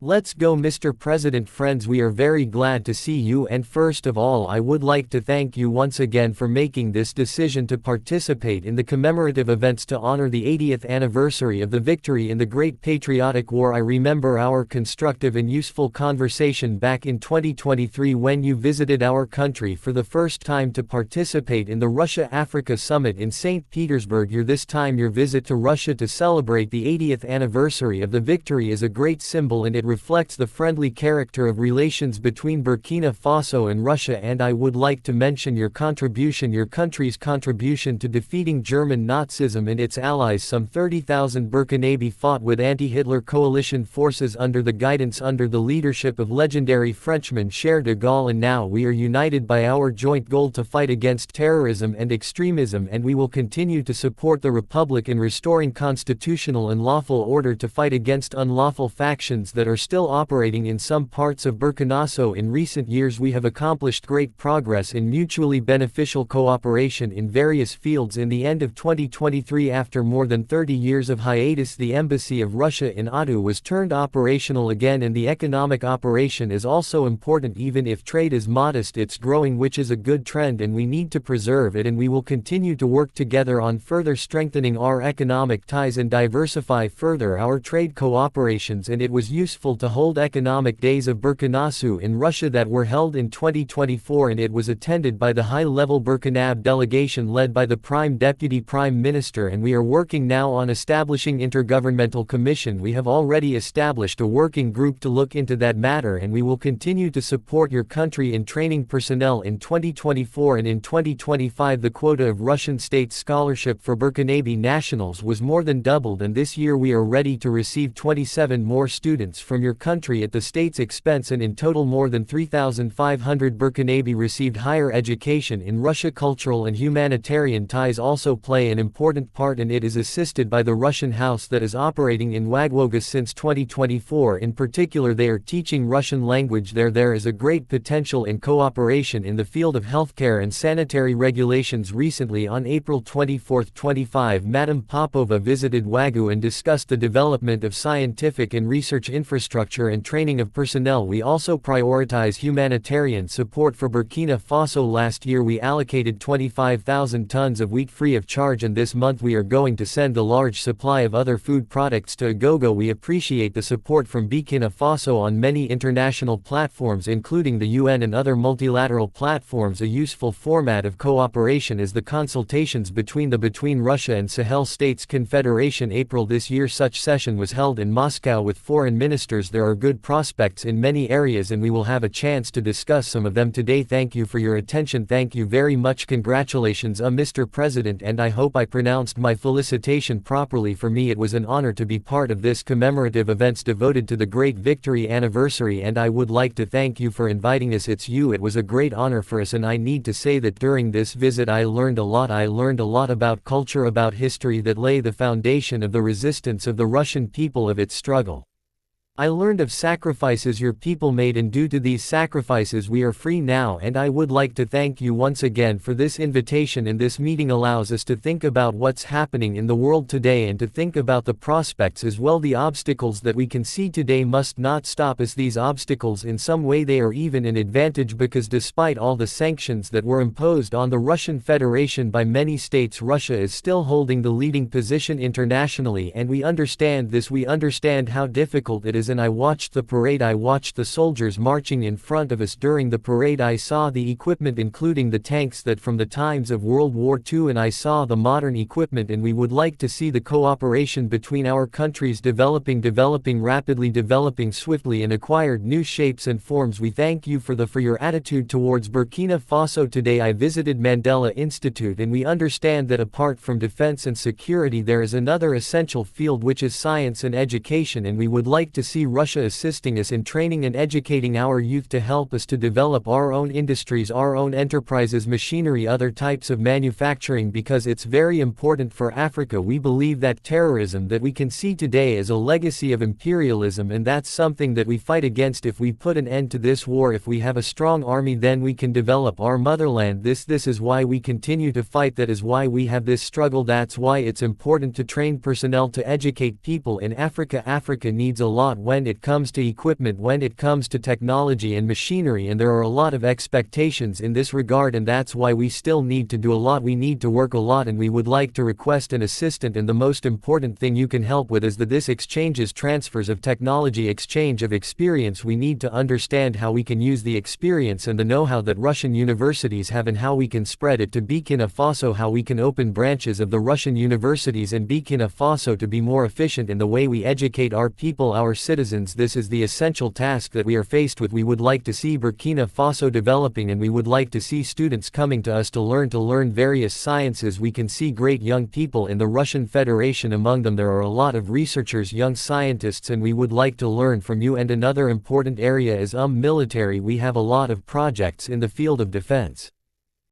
Let's go, Mr. President. Friends, we are very glad to see you, and first of all I would like to thank you once again for making this decision to participate in the commemorative events to honor the 80th anniversary of the victory in the Great Patriotic War. I remember our constructive and useful conversation back in 2023 when you visited our country for the first time to participate in the Russia-Africa Summit in St. Petersburg. This time your visit to Russia to celebrate the 80th anniversary of the victory is a great symbol, and it reflects the friendly character of relations between Burkina Faso and Russia. And I would like to mention your country's contribution to defeating German Nazism and its allies. Some 30,000 Burkinabe fought with anti-Hitler coalition forces under the leadership of legendary Frenchman Charles de Gaulle, and now we are united by our joint goal to fight against terrorism and extremism, and we will continue to support the Republic in restoring constitutional and lawful order to fight against unlawful factions that are still operating in some parts of Burkina Faso. In recent years we have accomplished great progress in mutually beneficial cooperation in various fields. In the end of 2023, after more than 30 years of hiatus, the Embassy of Russia in Ottawa was turned operational again, and the economic operation is also important. Even if trade is modest, it's growing, which is a good trend, and we need to preserve it, and we will continue to work together on further strengthening our economic ties and diversify further our trade cooperations. And it was useful to hold economic days of Burkina Faso in Russia that were held in 2024, and it was attended by the high-level Burkinabe delegation led by the Deputy Prime Minister, and we are working now on establishing intergovernmental commission. We have already established a working group to look into that matter, and we will continue to support your country in training personnel. In 2024 and in 2025 the quota of Russian state scholarship for Burkinabe nationals was more than doubled, and this year we are ready to receive 27 more students from your country at the state's expense, and in total more than 3,500 Burkinabe received higher education in Russia. Cultural and humanitarian ties also play an important part, and it is assisted by the Russian house that is operating in Ouagadougou since 2024. In particular, they are teaching Russian language there. There is a great potential in cooperation in the field of healthcare and sanitary regulations. Recently, on April 24-25, Madame Popova visited Ouagadougou and discussed the development of scientific and research infrastructure and training of personnel. We also prioritize humanitarian support for Burkina Faso. Last year we allocated 25,000 tons of wheat free of charge, and this month we are going to send a large supply of other food products to Ouagadougou. We appreciate the support from Burkina Faso on many international platforms, including the UN and other multilateral platforms. A useful format of cooperation is the consultations between Russia and Sahel States Confederation. April this year such session was held in Moscow with foreign ministers. There are good prospects in many areas, and we will have a chance to discuss some of them today. Thank you for your attention. Thank you very much. Congratulations, Mr. President, and I hope I pronounced my felicitation properly. For me it was an honor to be part of this commemorative events devoted to the great victory anniversary, and I would like to thank you for inviting us. It was a great honor for us, and I need to say that during this visit I learned a lot. I learned a lot about culture, about history that lay the foundation of the resistance of the Russian people, of its struggle. I learned of sacrifices your people made, and due to these sacrifices we are free now, and I would like to thank you once again for this invitation. And this meeting allows us to think about what's happening in the world today and to think about the prospects as well. The obstacles that we can see today must not stop us. These obstacles, in some way they are even an advantage, because despite all the sanctions that were imposed on the Russian Federation by many states, Russia is still holding the leading position internationally, and we understand this. We understand how difficult it is. And I watched the parade. I watched the soldiers marching in front of us during the parade. I saw the equipment, including the tanks that from the times of World War II, and I saw the modern equipment, and we would like to see the cooperation between our countries developing rapidly, developing swiftly, and acquired new shapes and forms. We thank you for your attitude towards Burkina Faso. Today I visited Mandela Institute, and we understand that apart from defense and security there is another essential field, which is science and education, and we would like to see Russia assisting us in training and educating our youth to help us to develop our own industries, our own enterprises, machinery, other types of manufacturing, because it's very important for Africa. We believe that terrorism that we can see today is a legacy of imperialism, and that's something that we fight against. If we put an end to this war, if we have a strong army, then we can develop our motherland. This is why we continue to fight. That is why we have this struggle. That's why it's important to train personnel, to educate people in Africa. Africa needs a lot. when it comes to equipment, when it comes to technology and machinery, and there are a lot of expectations in this regard, and that's why we still need to do a lot. We need to work a lot, and we would like to request an assistant, and the most important thing you can help with is this exchanges, transfers of technology, exchange of experience. We need to understand how we can use the experience and the know-how that Russian universities have and how we can spread it to Burkina Faso, how we can open branches of the Russian universities in Burkina Faso to be more efficient in the way we educate our people, our citizens. This is the essential task that we are faced with. We would like to see Burkina Faso developing, and we would like to see students coming to us to learn various sciences. We can see great young people in the Russian Federation. Among them there are a lot of researchers, young scientists, and we would like to learn from you. And another important area is military. We have a lot of projects in the field of defense.